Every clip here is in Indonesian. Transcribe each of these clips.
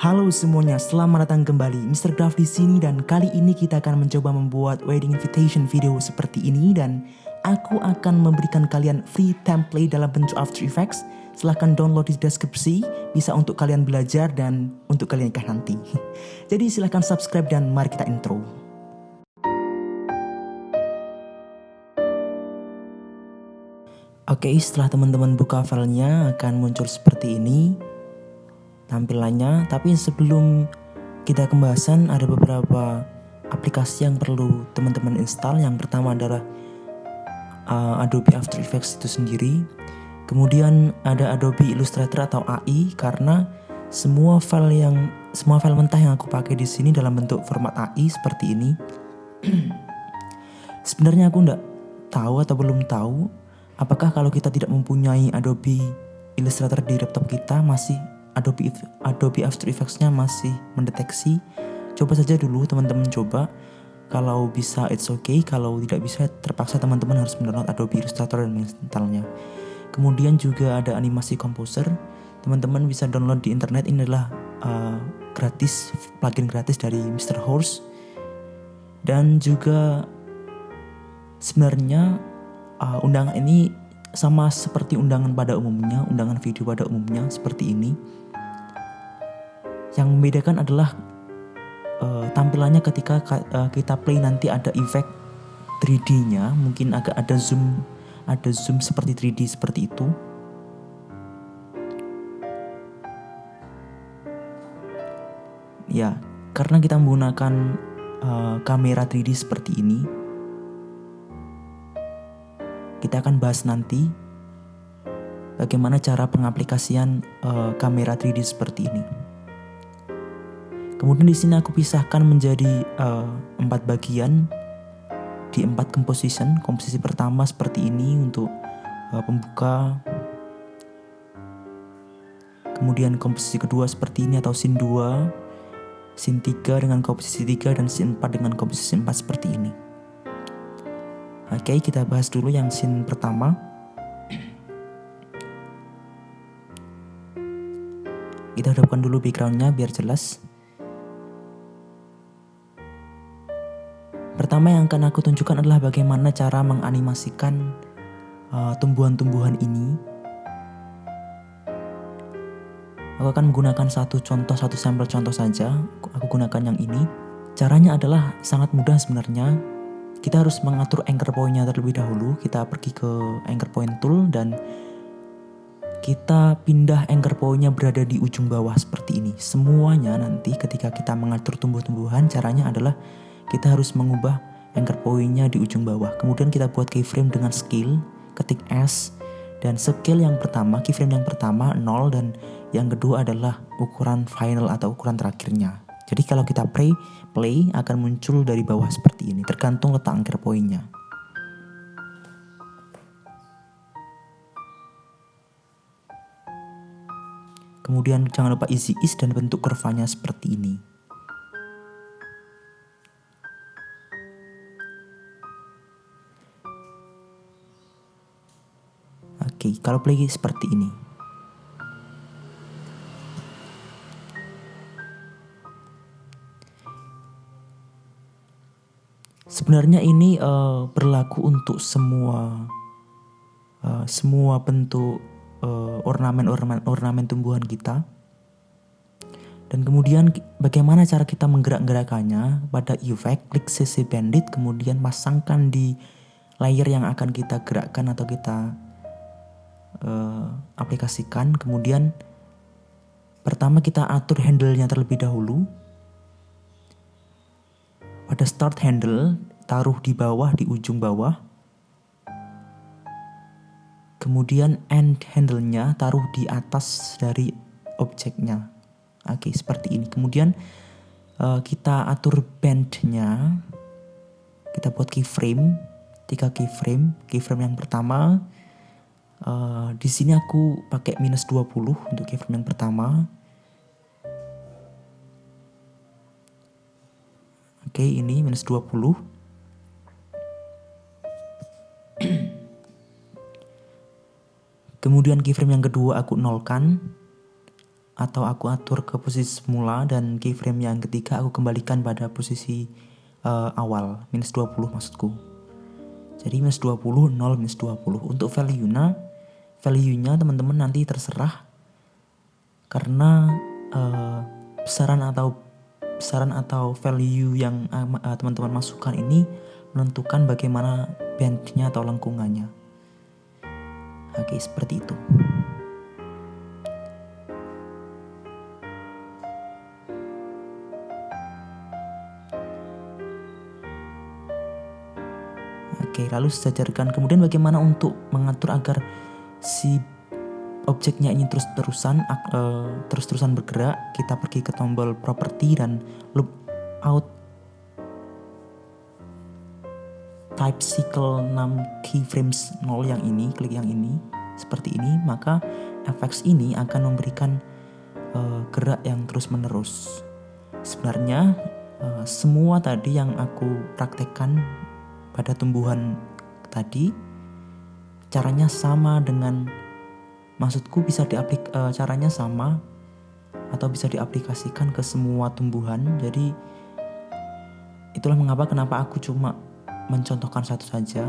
Halo semuanya, selamat datang kembali Mr. Graf di sini dan kali ini kita akan mencoba membuat wedding invitation video seperti ini dan aku akan memberikan kalian free template dalam bentuk After Effects. Silahkan download di deskripsi, bisa untuk kalian belajar dan untuk kalian nikah nanti. Jadi silahkan subscribe dan mari kita intro. Oke, setelah teman-teman buka filenya akan muncul seperti ini tampilannya, tapi sebelum kita ke pembahasan ada beberapa aplikasi yang perlu teman-teman install. Yang pertama adalah Adobe After Effects itu sendiri. Kemudian ada Adobe Illustrator atau AI, karena semua file mentah yang aku pakai di sini dalam bentuk format AI seperti ini. Sebenarnya aku nggak tahu atau belum tahu apakah kalau kita tidak mempunyai Adobe Illustrator di laptop kita masih Adobe After Effects-nya masih mendeteksi. Coba saja dulu teman-teman coba. Kalau bisa it's okay, kalau tidak bisa terpaksa teman-teman harus mendownload Adobe Illustrator dan menginstalnya. Kemudian juga ada animasi composer. Teman-teman bisa download di internet. Ini adalah gratis, plugin gratis dari Mr. Horse. Dan juga sebenarnya undangan ini sama seperti undangan pada umumnya, undangan video pada umumnya seperti ini. Yang membedakan adalah tampilannya ketika kita play nanti ada efek 3D-nya, mungkin agak ada zoom seperti 3D seperti itu. Ya, karena kita menggunakan kamera 3D seperti ini. Kita akan bahas nanti bagaimana cara pengaplikasian kamera 3D seperti ini. Kemudian di sini aku pisahkan menjadi 4 bagian di 4 composition. Komposisi pertama seperti ini untuk pembuka. Kemudian komposisi kedua seperti ini atau scene 2, scene 3 dengan komposisi 3 dan scene 4 dengan komposisi 4 seperti ini. Oke, kita bahas dulu yang scene pertama. Kita hidupkan dulu backgroundnya biar jelas. Pertama yang akan aku tunjukkan adalah bagaimana cara menganimasikan tumbuhan-tumbuhan ini. Aku akan menggunakan satu sampel contoh saja. Aku gunakan yang ini. Caranya adalah sangat mudah sebenarnya. Kita harus mengatur anchor point-nya terlebih dahulu. Kita pergi ke anchor point tool dan kita pindah anchor point-nya berada di ujung bawah seperti ini. Semuanya nanti ketika kita mengatur tumbuh-tumbuhan, caranya adalah kita harus mengubah anchor point-nya di ujung bawah. Kemudian kita buat keyframe dengan scale, ketik S, dan scale yang pertama, keyframe yang pertama 0 dan yang kedua adalah ukuran final atau ukuran terakhirnya. Jadi kalau kita play akan muncul dari bawah seperti ini, tergantung letak anchor point-nya. Kemudian jangan lupa easy ease dan bentuk kurvanya seperti ini. Oke, kalau play seperti ini. Sebenarnya ini berlaku untuk semua bentuk ornamen tumbuhan kita. Dan kemudian bagaimana cara kita menggerak-gerakannya? Pada effect, klik CC Bandit, kemudian pasangkan di layer yang akan kita gerakkan atau kita aplikasikan. Kemudian pertama kita atur handle-nya terlebih dahulu. Pada start handle, taruh di bawah, di ujung bawah. Kemudian end handle-nya taruh di atas dari objeknya. Oke, seperti ini. Kemudian kita atur band-nya. Kita buat keyframe, 3 keyframe. Keyframe yang pertama, di sini aku pakai -20 untuk keyframe yang pertama. Oke, ini -20. Kemudian keyframe yang kedua aku nolkan. atau aku atur ke posisi semula, dan keyframe yang ketiga aku kembalikan pada posisi awal, minus 20 maksudku. Jadi minus 20, 0, minus 20. Untuk value-nya teman-teman nanti terserah, karena besaran atau value yang teman-teman masukkan ini menentukan bagaimana bandnya atau lengkungannya. Oke, seperti itu. Oke, lalu sejajarkan. Kemudian bagaimana untuk mengatur agar si objeknya ini terus-terusan bergerak? Kita pergi ke tombol property dan loop out type cycle 6 keyframes 0 yang ini, klik yang ini seperti ini, maka effects ini akan memberikan gerak yang terus menerus. Sebenarnya semua tadi yang aku praktekkan pada tumbuhan tadi caranya sama dengan, maksudku bisa caranya sama atau bisa diaplikasikan ke semua tumbuhan. Jadi itulah kenapa aku cuma mencontohkan satu saja,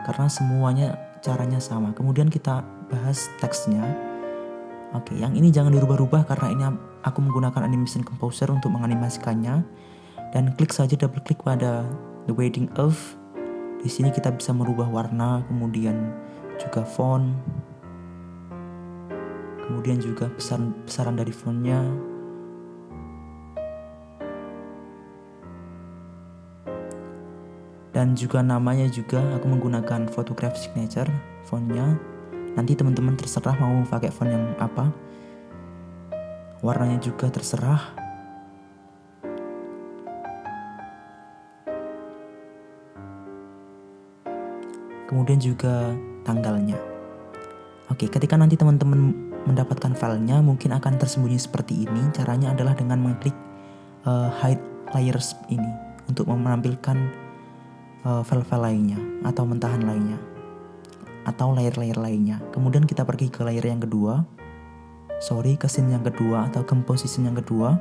karena semuanya caranya sama. Kemudian kita bahas teksnya. Oke, yang ini jangan dirubah-rubah karena ini aku menggunakan animation composer untuk menganimasikannya. Dan klik saja, double klik pada the weighting of. Di sini kita bisa merubah warna, kemudian juga font, kemudian juga besaran dari fontnya. Dan juga namanya juga aku menggunakan photograph signature fontnya. Nanti teman-teman terserah mau pakai font yang apa. Warnanya juga terserah. Kemudian juga tanggalnya. Oke, ketika nanti teman-teman mendapatkan filenya mungkin akan tersembunyi seperti ini. Caranya adalah dengan mengklik hide layers ini untuk menampilkan file-file lainnya atau mentahan lainnya atau layer-layer lainnya. Kemudian kita pergi ke layer yang kedua, ke scene yang kedua atau composition yang kedua.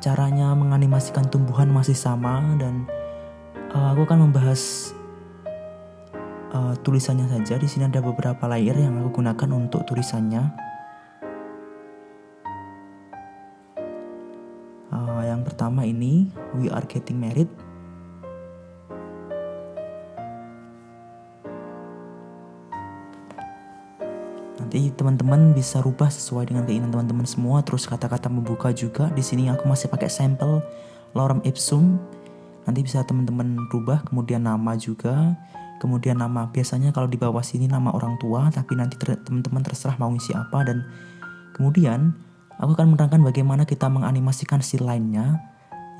Caranya menganimasikan tumbuhan masih sama, dan aku akan membahas tulisannya saja. Di sini ada beberapa layer yang aku gunakan untuk tulisannya. Yang pertama ini we are getting married. Nanti teman-teman bisa rubah sesuai dengan keinginan teman-teman semua. Terus kata-kata membuka juga. Di sini aku masih pakai sampel lorem ipsum. Nanti bisa teman-teman rubah. Kemudian nama juga. Kemudian nama, biasanya kalau di bawah sini nama orang tua, tapi nanti teman-teman terserah mau isi apa. Dan kemudian aku akan menerangkan bagaimana kita menganimasikan si line-nya.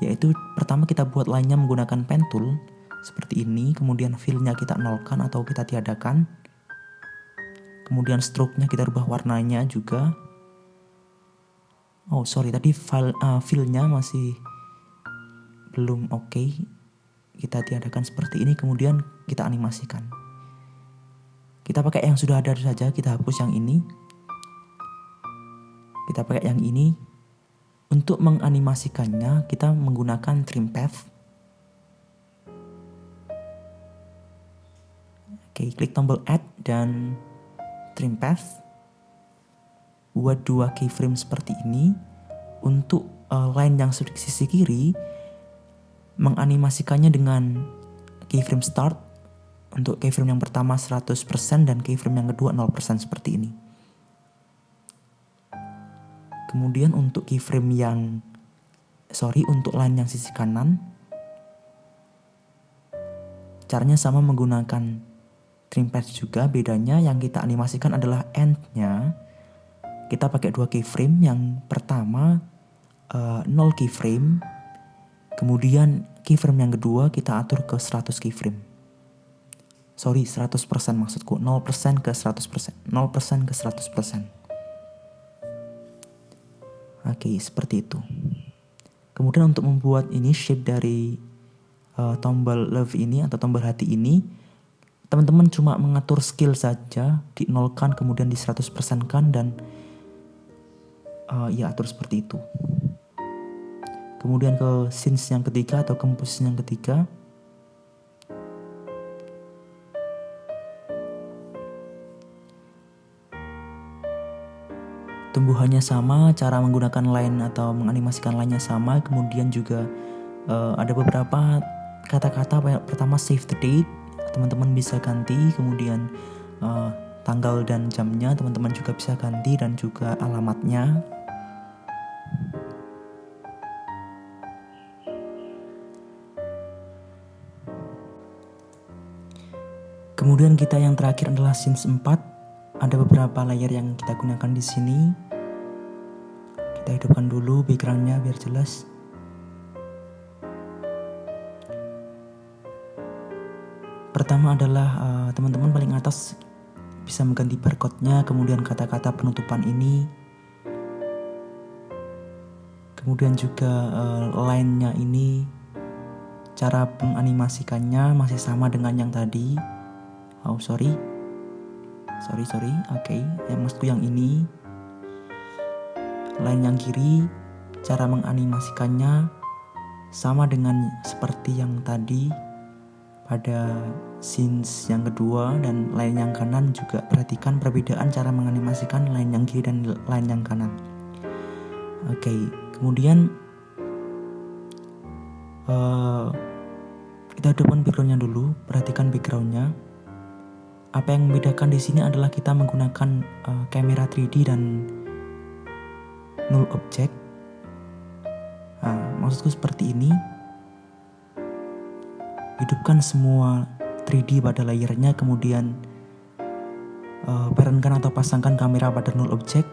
Yaitu pertama kita buat line-nya menggunakan pen tool seperti ini. Kemudian fill-nya kita nolkan atau kita tiadakan. Kemudian stroke-nya kita rubah warnanya juga. Tadi fill-nya masih belum oke. Kita tiadakan seperti ini, kemudian kita animasikan. Kita pakai yang sudah ada saja, kita hapus yang ini. Kita pakai yang ini. Untuk menganimasikannya, kita menggunakan trim path. Oke, klik tombol add dan trim path. Buat 2 keyframe seperti ini. Untuk line yang sisi kiri, menganimasikannya dengan keyframe start. Untuk keyframe yang pertama 100% dan keyframe yang kedua 0% seperti ini. Kemudian untuk untuk line yang sisi kanan, caranya sama menggunakan trim path juga. Bedanya yang kita animasikan adalah end-nya. Kita pakai 2 keyframe. Yang pertama 0 keyframe. Kemudian keyframe yang kedua kita atur ke 100 keyframe. 100% maksudku. 0% ke 100%. 0% ke 100%. Oke, seperti itu. Kemudian untuk membuat ini shape dari tombol love ini atau tombol hati ini, teman-teman cuma mengatur skill saja, di nolkan kemudian di 100% kan, dan ya atur seperti itu. Kemudian ke scenes yang ketiga atau composition yang ketiga. Tumbuhannya sama, cara menggunakan line atau menganimasikan line-nya sama. Kemudian juga ada beberapa kata-kata. Pertama save the date, teman-teman bisa ganti. Kemudian tanggal dan jamnya teman-teman juga bisa ganti, dan juga alamatnya. Kemudian kita yang terakhir adalah scenes 4. Ada beberapa layer yang kita gunakan di sini. Kita hidupkan dulu backgroundnya biar jelas. Pertama adalah teman-teman paling atas bisa mengganti barcode-nya, kemudian kata-kata penutupan ini. Kemudian juga line-nya ini, cara menganimasikannya masih sama dengan yang tadi. Sorry. Oke, yang maksudku yang ini. Line yang kiri, cara menganimasikannya sama dengan seperti yang tadi pada scenes yang kedua, dan line yang kanan juga perhatikan perbedaan cara menganimasikan line yang kiri dan line yang kanan. Oke, kemudian kita hidupkan backgroundnya dulu. Perhatikan backgroundnya. Apa yang membedakan di sini adalah kita menggunakan kamera 3D dan null object. Maksudku seperti ini. Hidupkan semua 3D pada layernya, kemudian parentkan atau pasangkan kamera pada null object.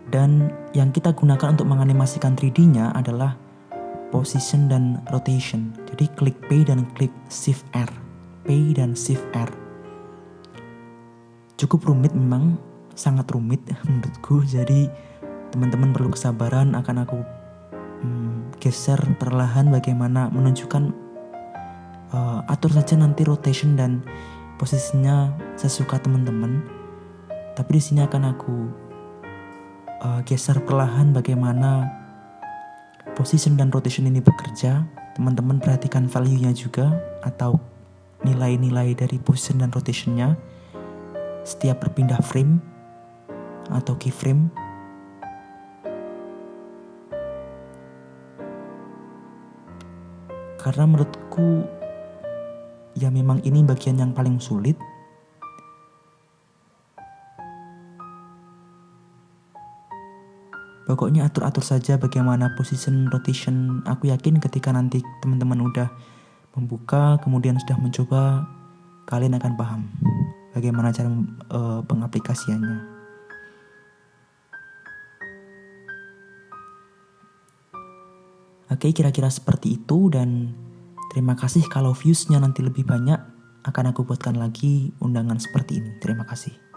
Dan yang kita gunakan untuk menganimasikan 3D-nya adalah position dan rotation. Jadi klik P dan klik Shift R. P dan Shift R. Cukup rumit memang, sangat rumit menurutku. Jadi teman-teman perlu kesabaran. Akan aku geser perlahan bagaimana menunjukkan, atur saja nanti rotation dan posisinya sesuka teman-teman. Tapi di sini akan aku geser perlahan bagaimana position dan rotation ini bekerja. Teman-teman perhatikan value-nya juga atau nilai-nilai dari position dan rotationnya setiap berpindah frame atau keyframe. Karena menurutku ya memang ini bagian yang paling sulit. Pokoknya atur-atur saja bagaimana position rotation. Aku yakin ketika nanti teman-teman udah membuka kemudian sudah mencoba, kalian akan paham bagaimana cara pengaplikasiannya. Oke, kira-kira seperti itu, dan terima kasih. Kalau views-nya nanti lebih banyak, akan aku buatkan lagi undangan seperti ini. Terima kasih.